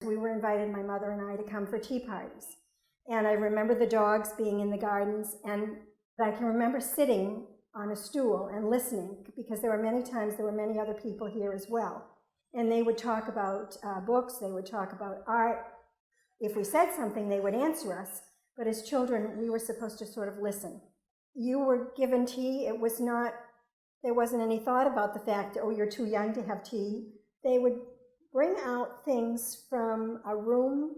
we were invited, my mother and I, to come for tea parties. And I remember the dogs being in the gardens, and I can remember sitting on a stool and listening, because there were many times there were many other people here as well. And they would talk about books, they would talk about art. If we said something, they would answer us. But as children, we were supposed to sort of listen. You were given tea. There wasn't any thought about the fact, oh, you're too young to have tea. They would bring out things from a room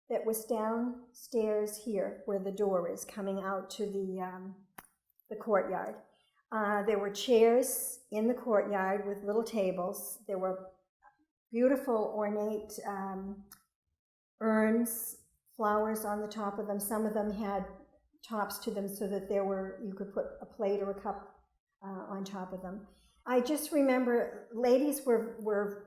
that was downstairs here, where the door is, coming out to the courtyard. There were chairs in the courtyard with little tables. There were beautiful, ornate urns, flowers on the top of them. Some of them had tops to them so that you could put a plate or a cup on top of them. I just remember ladies were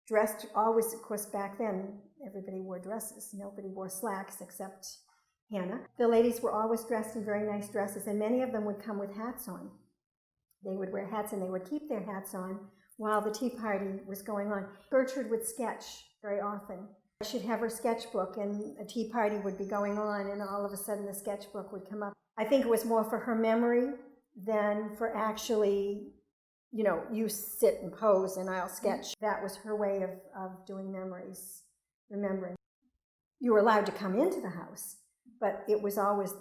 dressed always, of course, back then, everybody wore dresses. Nobody wore slacks except Hannah. The ladies were always dressed in very nice dresses, and many of them would come with hats on. They would wear hats, and they would keep their hats on while the tea party was going on. Gertrude would sketch very often. She'd have her sketchbook, and a tea party would be going on, and all of a sudden the sketchbook would come up. I think it was more for her memory than for actually, you sit and pose and I'll sketch. That was her way of doing memories, remembering. You were allowed to come into the house, but it was always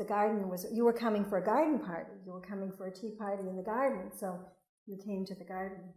you were coming for a garden party. You were coming for a tea party in the garden, so you came to the garden.